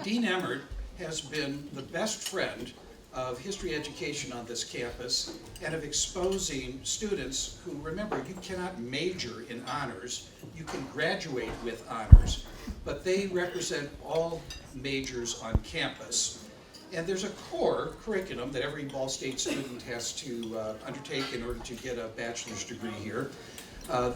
Dean Emert has been the best friend of history education on this campus and of exposing students who, remember, you cannot major in honors, you can graduate with honors, but they represent all majors on campus. And there's a core curriculum that every Ball State student has to undertake in order to get a bachelor's degree here.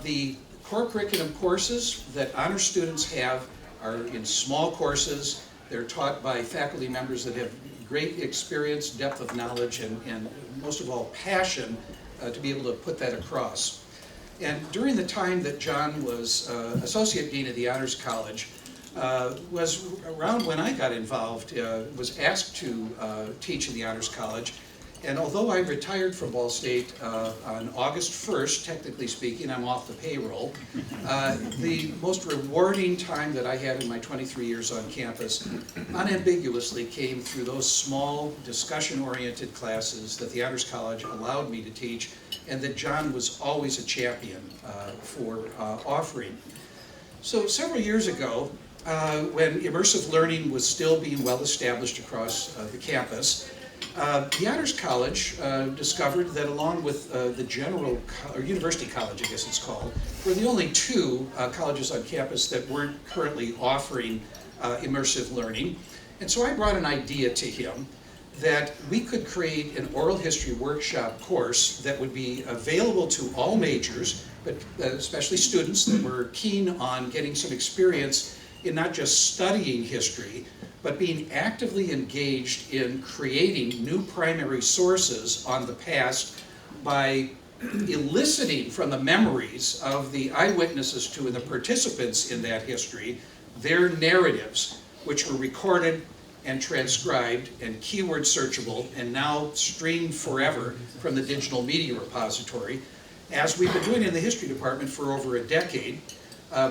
The core curriculum courses that honor students have are in small courses. They're taught by faculty members that have great experience, depth of knowledge, and most of all, passion to be able to put that across. And during the time that John was Associate Dean of the Honors College, was around when I got involved, was asked to teach in the Honors College. And although I retired from Ball State on August 1st, technically speaking, I'm off the payroll, the most rewarding time that I had in my 23 years on campus unambiguously came through those small discussion-oriented classes that the Honors College allowed me to teach and that John was always a champion for offering. So several years ago, when immersive learning was still being well established across the campus, the Honors College discovered that along with the general, or University College I guess it's called, we're the only two colleges on campus that weren't currently offering immersive learning. And so I brought an idea to him that we could create an oral history workshop course that would be available to all majors, but especially students that were keen on getting some experience in not just studying history, but being actively engaged in creating new primary sources on the past by eliciting from the memories of the eyewitnesses to and the participants in that history their narratives, which were recorded and transcribed and keyword searchable and now streamed forever from the digital media repository, as we've been doing in the history department for over a decade.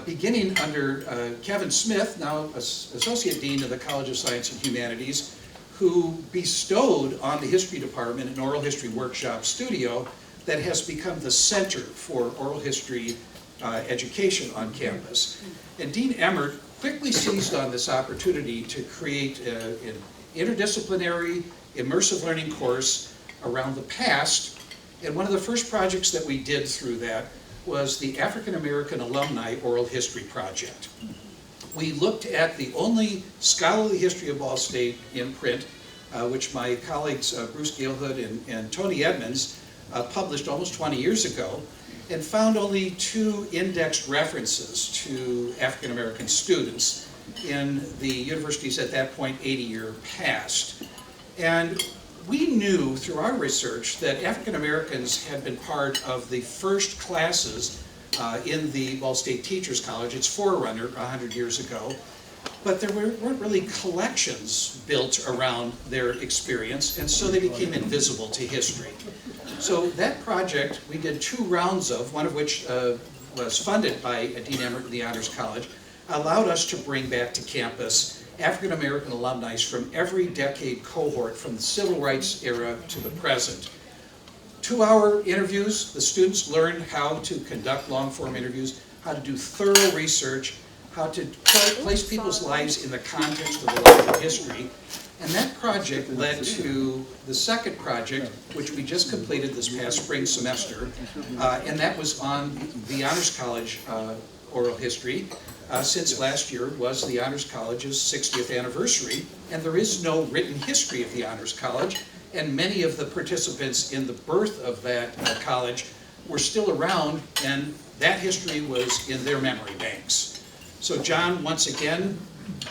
Beginning under Kevin Smith, now Associate Dean of the College of Science and Humanities, who bestowed on the History Department an oral history workshop studio that has become the center for oral history education on campus. And Dean Emert quickly seized on this opportunity to create an interdisciplinary, immersive learning course around the past. And one of the first projects that we did through that was the African American Alumni Oral History Project. We looked at the only scholarly history of Ball State in print, which my colleagues Bruce Galehood and Tony Edmonds published almost 20 years ago, and found only 2 indexed references to African American students in the university's at that point 80-year past. And we knew through our research that African Americans had been part of the first classes in the Ball State Teachers College, its forerunner 100 years ago, but there weren't really collections built around their experience, and so they became invisible to history. So that project we did 2 rounds of, one of which was funded by Dean Emert of the Honors College, allowed us to bring back to campus African American alumni from every decade cohort from the Civil Rights era to the present. 2-hour interviews. The students learned how to conduct long-form interviews, how to do thorough research, how to place people's lives in the context of the larger history. And that project led to the second project, which we just completed this past spring semester, and that was on the Honors College oral history. Since last year was the Honors College's 60th anniversary, and there is no written history of the Honors College, and many of the participants in the birth of that college were still around, and that history was in their memory banks. So John, once again,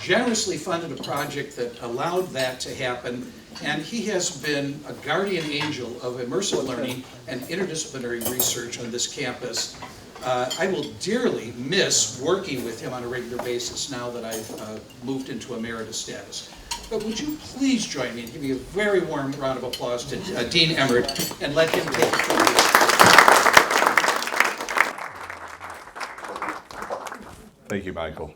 generously funded a project that allowed that to happen, and he has been a guardian angel of immersive learning and interdisciplinary research on this campus. I will dearly miss working with him on a regular basis now that I've moved into emeritus status. But would you please join me and give me a very warm round of applause to Dean Emert and let him take it from here. Thank you, Michael.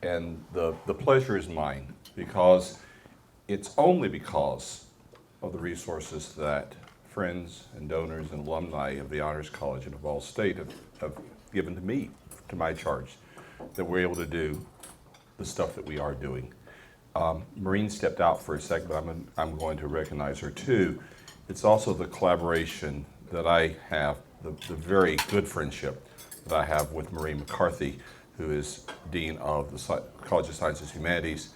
And the pleasure is mine, because it's only because of the resources that friends and donors and alumni of the Honors College and of Ball State have given to me, to my charge, that we're able to do the stuff that we are doing. Maureen stepped out for a second, but I'm going to recognize her too. It's also the collaboration that I have, the very good friendship that I have with Maureen McCarthy, who is Dean of the College of Sciences and Humanities,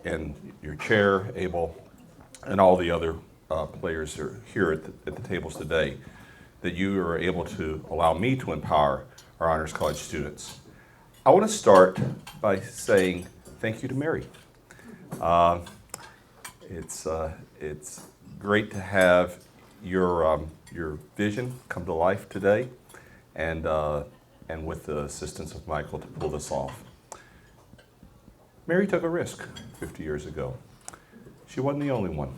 and your chair, Abel, and all the other players that are here at the tables today, that you are able to allow me to empower our Honors College students. I want to start by saying thank you to Mary. It's great to have your vision come to life today, and with the assistance of Michael to pull this off. Mary took a risk 50 years ago. She wasn't the only one.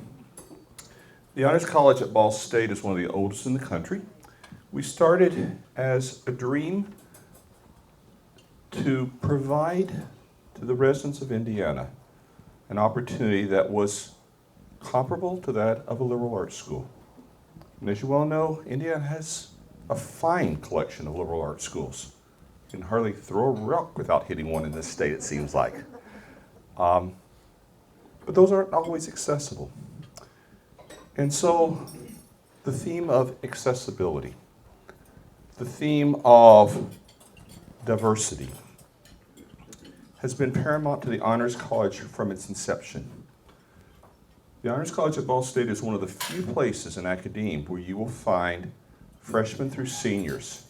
The Honors College at Ball State is one of the oldest in the country. We started as a dream to provide to the residents of Indiana an opportunity that was comparable to that of a liberal arts school. And as you well know, Indiana has a fine collection of liberal arts schools. You can hardly throw a rock without hitting one in this state, it seems like. But those aren't always accessible. And so the theme of accessibility, the theme of diversity, has been paramount to the Honors College from its inception. The Honors College at Ball State is one of the few places in academia where you will find freshmen through seniors,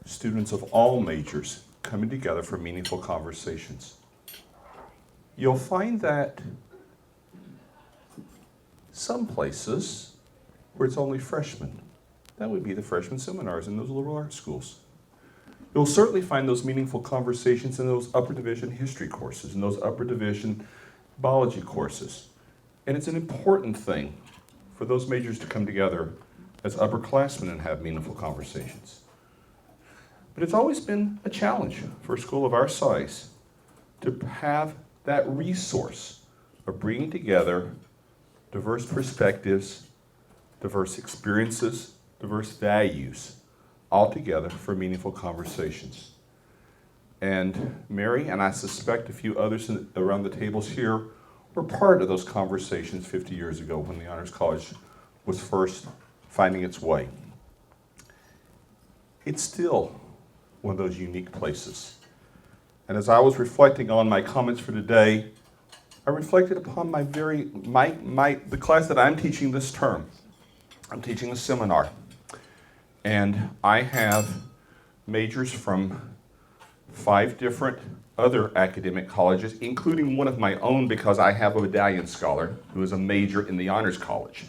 students of all majors, coming together for meaningful conversations. You'll find that some places where it's only freshmen, that would be the freshman seminars in those liberal arts schools. You'll certainly find those meaningful conversations in those upper division history courses, in those upper division biology courses. And it's an important thing for those majors to come together as upperclassmen and have meaningful conversations. But it's always been a challenge for a school of our size to have that resource of bringing together diverse perspectives, diverse experiences, diverse values, all together for meaningful conversations. And Mary, and I suspect a few others around the tables here, were part of those conversations 50 years ago when the Honors College was first finding its way. It's still one of those unique places. And as I was reflecting on my comments for today, I reflected upon the class that I'm teaching this term. I'm teaching a seminar. And I have majors from 5 different other academic colleges, including one of my own because I have a medallion scholar who is a major in the Honors College.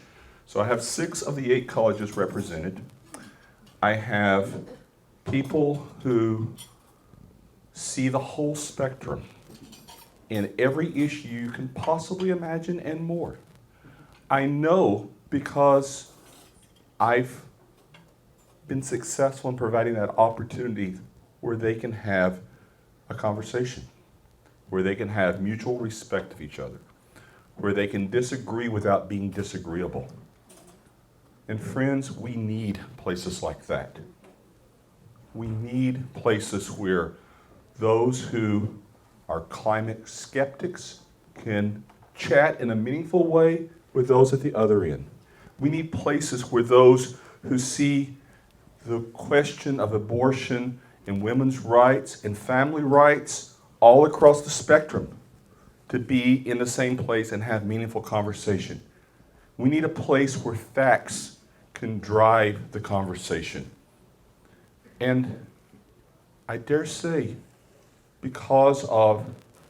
So I have 6 of the 8 colleges represented. I have people who see the whole spectrum in every issue you can possibly imagine and more. I know because I've been successful in providing that opportunity where they can have a conversation, where they can have mutual respect of each other, where they can disagree without being disagreeable. And friends, we need places like that. We need places where those who are climate skeptics can chat in a meaningful way with those at the other end. We need places where those who see the question of abortion and women's rights and family rights all across the spectrum to be in the same place and have meaningful conversation. We need a place where facts can drive the conversation. And I dare say, because of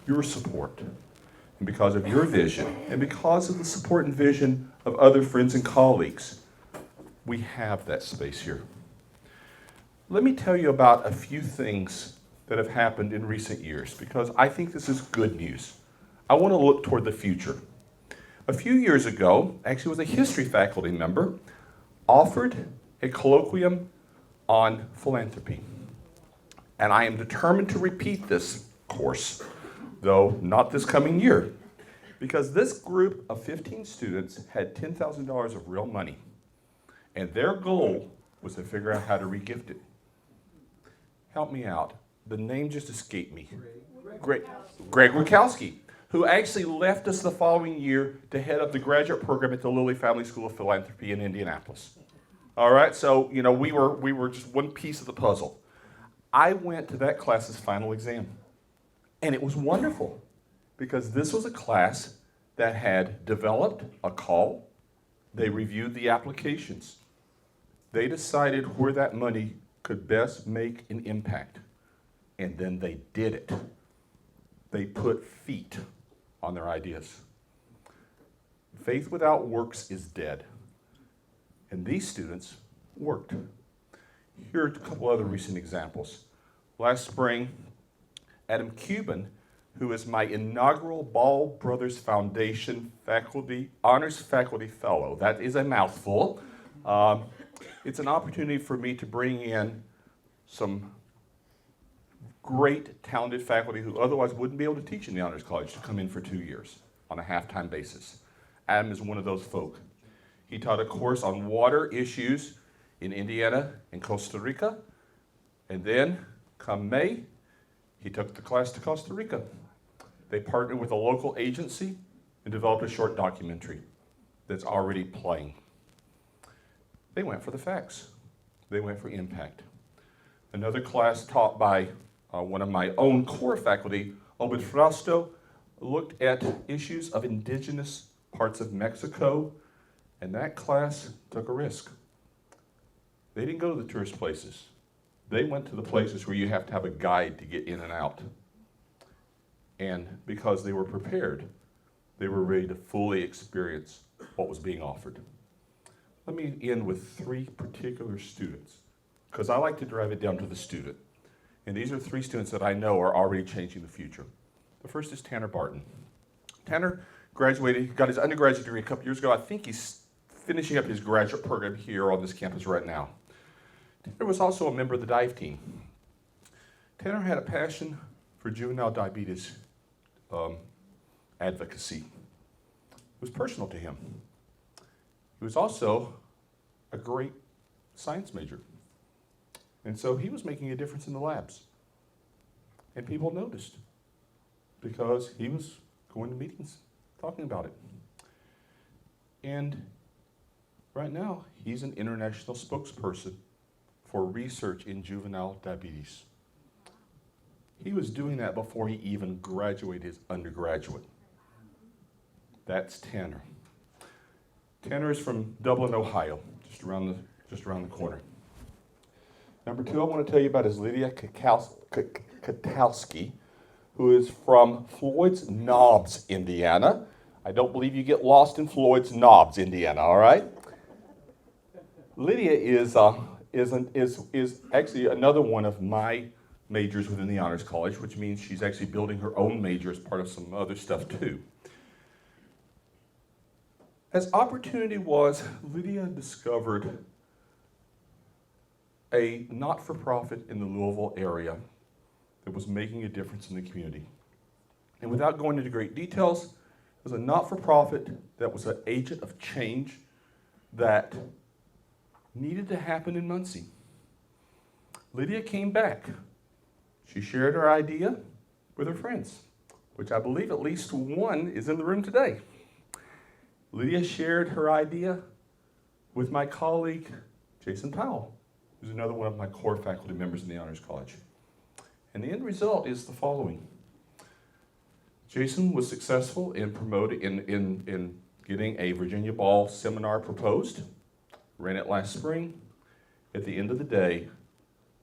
your support, and because of your vision, and because of the support and vision of other friends and colleagues, we have that space here. Let me tell you about a few things that have happened in recent years, because I think this is good news. I want to look toward the future. A few years ago, actually was a history faculty member, offered a colloquium on philanthropy. And I am determined to repeat this course, though not this coming year, because this group of 15 students had $10,000 of real money, and their goal was to figure out how to regift it. Help me out. The name just escaped me. Greg Kotowski, who actually left us the following year to head up the graduate program at the Lilly Family School of Philanthropy in Indianapolis. All right, so we were just one piece of the puzzle. I went to that class's final exam, and it was wonderful because this was a class that had developed a call. They reviewed the applications. They decided where that money could best make an impact, and then they did it. They put feet on their ideas. Faith without works is dead. And these students worked. Here are a couple other recent examples. Last spring, Adam Cuban, who is my inaugural Ball Brothers Foundation Honors Faculty Fellow. That is a mouthful. It's an opportunity for me to bring in some great, talented faculty who otherwise wouldn't be able to teach in the Honors College to come in for 2 years on a half-time basis. Adam is one of those folk. He taught a course on water issues in Indiana and Costa Rica, and then, come May, he took the class to Costa Rica. They partnered with a local agency and developed a short documentary that's already playing. They went for the facts. They went for impact. Another class taught by one of my own core faculty, Obed Frausto, looked at issues of indigenous parts of Mexico, and that class took a risk. They didn't go to the tourist places. They went to the places where you have to have a guide to get in and out. And because they were prepared, they were ready to fully experience what was being offered. Let me end with 3 particular students, because I like to drive it down to the student. And these are 3 students that I know are already changing the future. The first is Tanner Barton. Tanner graduated, got his undergraduate degree a couple years ago. I think he's finishing up his graduate program here on this campus right now. Tanner was also a member of the dive team. Tanner had a passion for juvenile diabetes advocacy. It was personal to him. He was also a great science major. And so he was making a difference in the labs. And people noticed because he was going to meetings talking about it. And right now, he's an international spokesperson for research in juvenile diabetes. He was doing that before he even graduated his undergraduate. That's Tanner. Tanner is from Dublin, Ohio, just around the corner. Number 2 I want to tell you about is Lydia Kotowski, who is from Floyd's Knobs, Indiana. I don't believe you get lost in Floyd's Knobs, Indiana, all right? Lydia is actually another one of my majors within the Honors College, which means she's actually building her own major as part of some other stuff too. As opportunity was, Lydia discovered a not-for-profit in the Louisville area that was making a difference in the community. And without going into great details, it was a not-for-profit that was an agent of change that needed to happen in Muncie. Lydia came back. She shared her idea with her friends, which I believe at least one is in the room today. Lydia shared her idea with my colleague, Jason Powell, who's another one of my core faculty members in the Honors College. And the end result is the following. Jason was successful in promoting, in getting a Virginia Ball seminar proposed, ran it last spring. At the end of the day,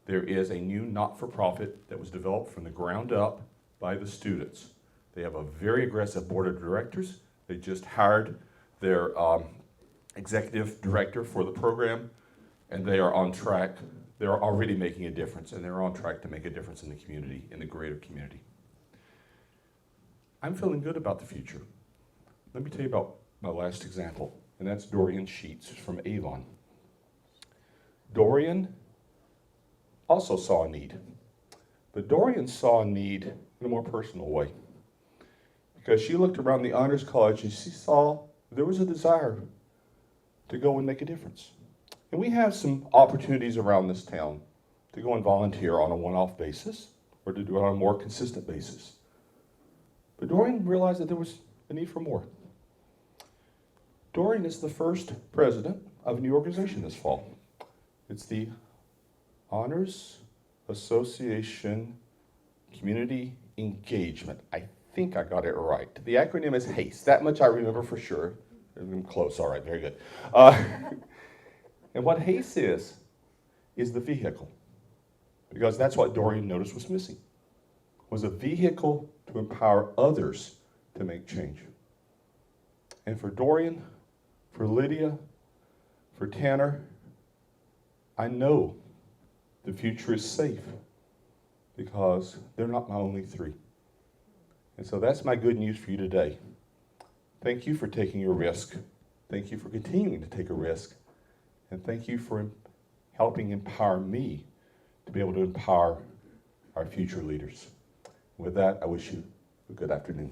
there is a new not-for-profit that was developed from the ground up by the students. They have a very aggressive board of directors. They just hired their executive director for the program, and they are on track. They're already making a difference, and they're on track to make a difference in the community, in the greater community. I'm feeling good about the future. Let me tell you about my last example, and that's Dorian Sheets from Avon. Dorian also saw a need, but Dorian saw a need in a more personal way, because she looked around the Honors College and she saw there was a desire to go and make a difference. And we have some opportunities around this town to go and volunteer on a one-off basis or to do it on a more consistent basis. But Dorian realized that there was a need for more. Dorian is the first president of a new organization this fall. It's the Honors Association Community Engagement. I think I got it right. The acronym is HASTE. That much I remember for sure. I'm close. All right, very good. And what HASTE is the vehicle. Because that's what Dorian noticed was missing, was a vehicle to empower others to make change. And for Dorian, for Lydia, for Tanner, I know the future is safe because they're not my only three. And so that's my good news for you today. Thank you for taking a risk. Thank you for continuing to take a risk. And thank you for helping empower me to be able to empower our future leaders. With that, I wish you a good afternoon.